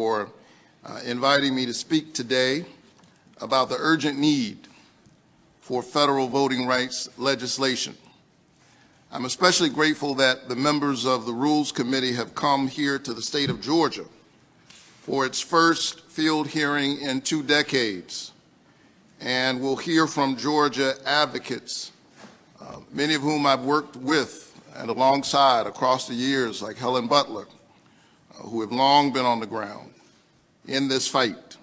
for inviting me to speak today about the urgent need for federal voting rights legislation. I'm especially grateful that the members of the Rules Committee have come here to the state of Georgia for its first field hearing in 2 decades, and we'll hear from Georgia advocates, many of whom I've worked with and alongside across the years, like Helen Butler, who have long been on the ground in this fight,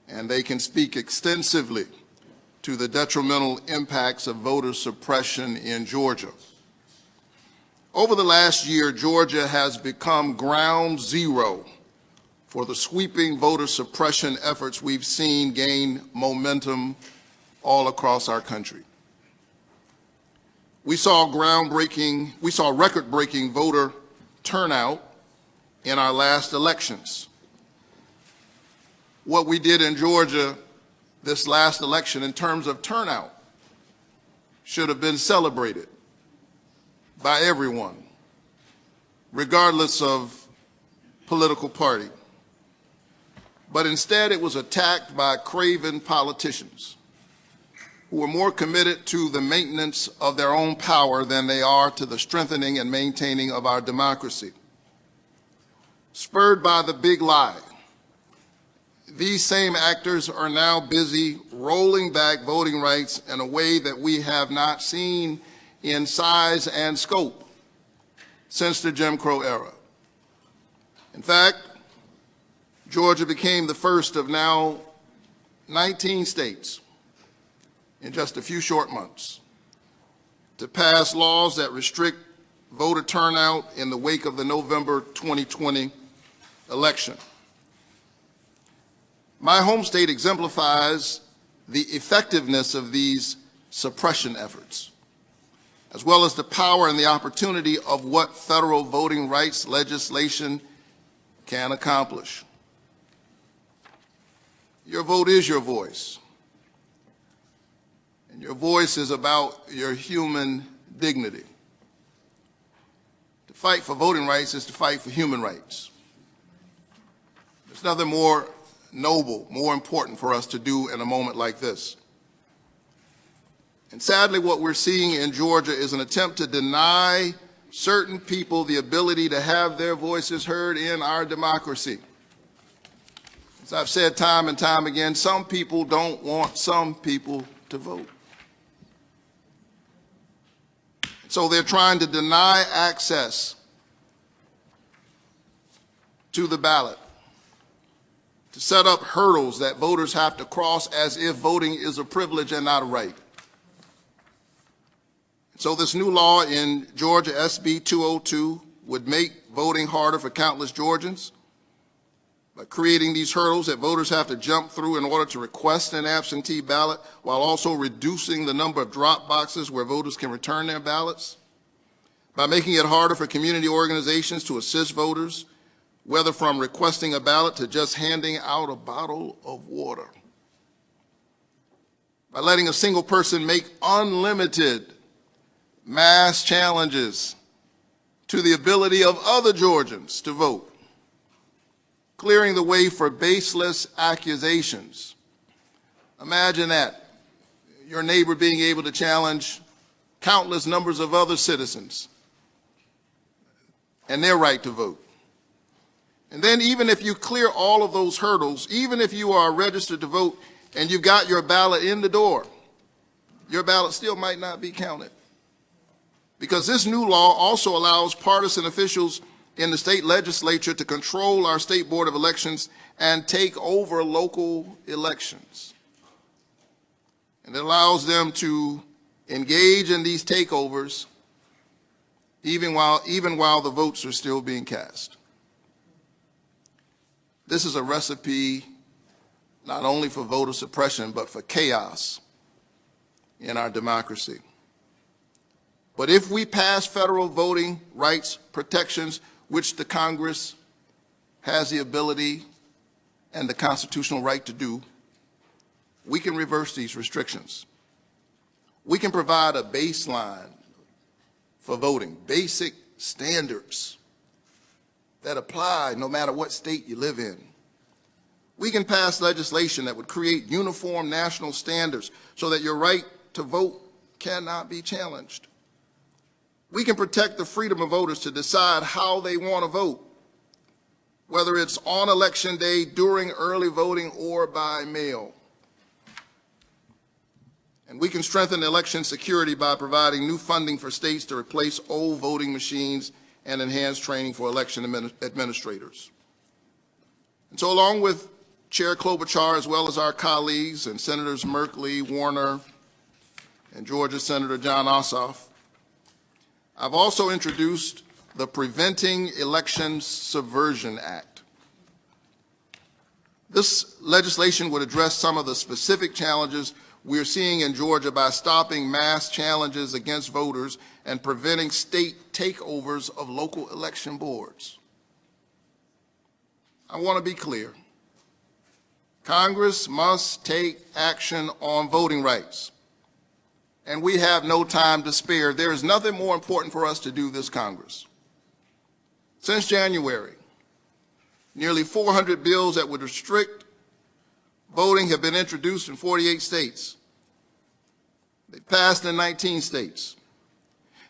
and they can speak extensively to the detrimental impacts of voter suppression in Georgia. Over the last year, Georgia has become ground zero for the sweeping voter suppression efforts we've seen gain momentum all across our country. We saw record-breaking voter turnout in our last elections. What we did in Georgia this last election in terms of turnout should have been celebrated by everyone, regardless of political party. But instead, it was attacked by craven politicians who were more committed to the maintenance of their own power than they are to the strengthening and maintaining of our democracy. Spurred by the big lie, these same actors are now busy rolling back voting rights in a way that we have not seen in size and scope since the Jim Crow era. In fact, Georgia became the first of now 19 states in just a few short months to pass laws that restrict voter turnout in the wake of the November 2020 election. My home state exemplifies the effectiveness of these suppression efforts, as well as the power and the opportunity of what federal voting rights legislation can accomplish. Your vote is your voice, and your voice is about your human dignity. To fight for voting rights is to fight for human rights. There's nothing more noble, more important for us to do in a moment like this. And sadly, what we're seeing in Georgia is an attempt to deny certain people the ability to have their voices heard in our democracy. As I've said time and time again, some people don't want some people to vote. So they're trying to deny access to the ballot, to set up hurdles that voters have to cross as if voting is a privilege and not a right. So this new law in Georgia, SB 202, would make voting harder for countless Georgians by creating these hurdles that voters have to jump through in order to request an absentee ballot, while also reducing the number of drop boxes where voters can return their ballots, by making it harder for community organizations to assist voters, whether from requesting a ballot to just handing out a bottle of water, by letting a single person make unlimited mass challenges to the ability of other Georgians to vote, clearing the way for baseless accusations. Imagine that, your neighbor being able to challenge countless numbers of other citizens and their right to vote. And then even if you clear all of those hurdles, even if you are registered to vote and you got your ballot in the door, your ballot still might not be counted. Because this new law also allows partisan officials in the state legislature to control our state board of elections and take over local elections. And it allows them to engage in these takeovers even while the votes are still being cast. This is a recipe not only for voter suppression, but for chaos in our democracy. But if we pass federal voting rights protections, which the Congress has the ability and the constitutional right to do, we can reverse these restrictions. We can provide a baseline for voting, basic standards that apply no matter what state you live in. We can pass legislation that would create uniform national standards so that your right to vote cannot be challenged. We can protect the freedom of voters to decide how they want to vote, whether it's on Election Day, during early voting, or by mail. And we can strengthen election security by providing new funding for states to replace old voting machines and enhance training for election administrators. And so along with Chair Klobuchar, as well as our colleagues and Senators Merkley, Warner, and Georgia Senator John Ossoff, I've also introduced the Preventing Election Subversion Act. This legislation would address some of the specific challenges we're seeing in Georgia by stopping mass challenges against voters and preventing state takeovers of local election boards. I want to be clear. Congress must take action on voting rights, and we have no time to spare. There is nothing more important for us to do this Congress. Since January, nearly 400 bills that would restrict voting have been introduced in 48 states. They passed in 19 states.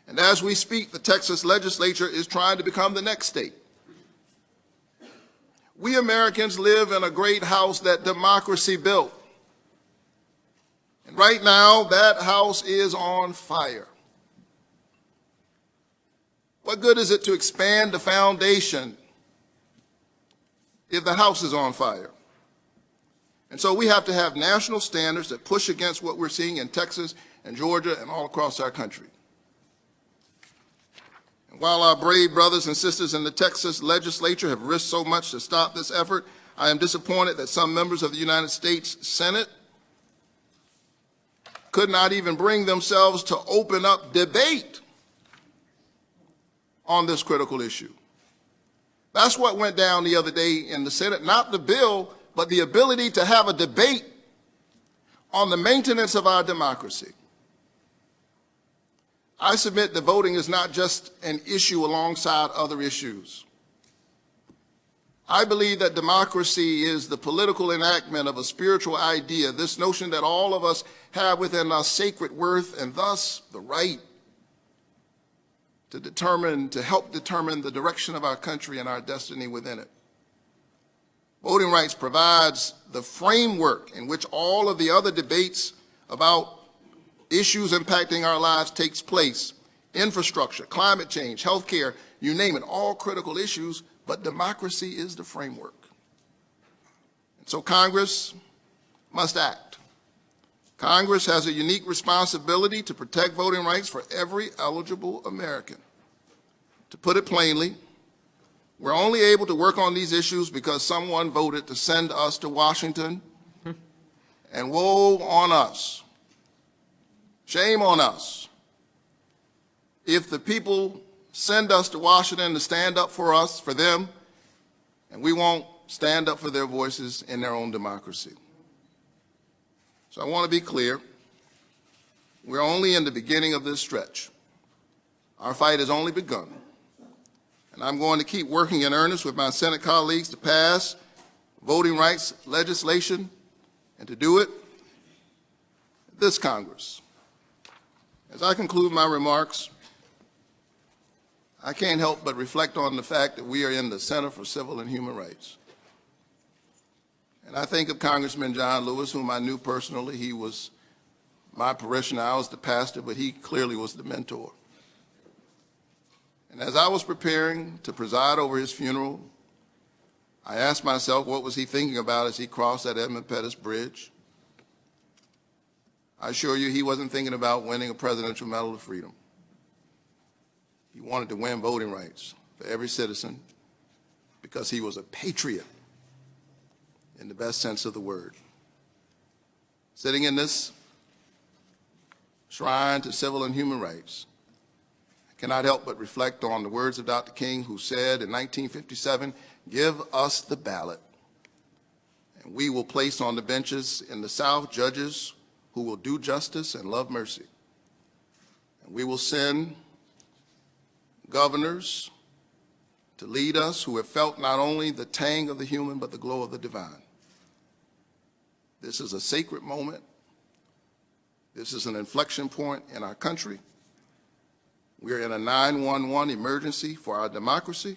And as we speak, the Texas legislature is trying to become the next state. We Americans live in a great house that democracy built. And right now, that house is on fire. What good is it to expand the foundation if the house is on fire? And so we have to have national standards that push against what we're seeing in Texas and Georgia and all across our country. And while our brave brothers and sisters in the Texas legislature have risked so much to stop this effort, I am disappointed that some members of the United States Senate could not even bring themselves to open up debate on this critical issue. That's what went down the other day in the Senate, not the bill, but the ability to have a debate on the maintenance of our democracy. I submit that voting is not just an issue alongside other issues. I believe that democracy is the political enactment of a spiritual idea, this notion that all of us have within us sacred worth and thus the right to help determine the direction of our country and our destiny within it. Voting rights provides the framework in which all of the other debates about issues impacting our lives takes place. Infrastructure, climate change, healthcare, you name it, all critical issues, but democracy is the framework. And so Congress must act. Congress has a unique responsibility to protect voting rights for every eligible American. To put it plainly, we're only able to work on these issues because someone voted to send us to Washington, and woe on us. Shame on us if the people send us to Washington to stand up for us, for them, and we won't stand up for their voices in their own democracy. So I want to be clear. We're only in the beginning of this stretch. Our fight has only begun. And I'm going to keep working in earnest with my Senate colleagues to pass voting rights legislation and to do it this Congress. As I conclude my remarks, I can't help but reflect on the fact that we are in the Center for Civil and Human Rights. And I think of Congressman John Lewis, whom I knew personally. He was my parishioner. I was the pastor, but he clearly was the mentor. And as I was preparing to preside over his funeral, I asked myself, what was he thinking about as he crossed that Edmund Pettus Bridge? I assure you, he wasn't thinking about winning a Presidential Medal of Freedom. He wanted to win voting rights for every citizen because he was a patriot in the best sense of the word. Sitting in this shrine to civil and human rights, I cannot help but reflect on the words of Dr. King, who said in 1957, "Give us the ballot, and we will place on the benches in the South judges who will do justice and love mercy. And we will send governors to lead us who have felt not only the tang of the human, but the glow of the divine. This is a sacred moment. This is an inflection point in our country. We are in a 911 emergency for our democracy.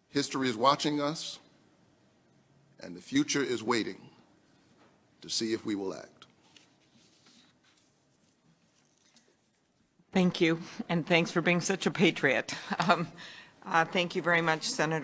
History is watching us, and the future is waiting to see if we will act. Thank you, and thanks for being such a patriot. Thank you very much, Senator.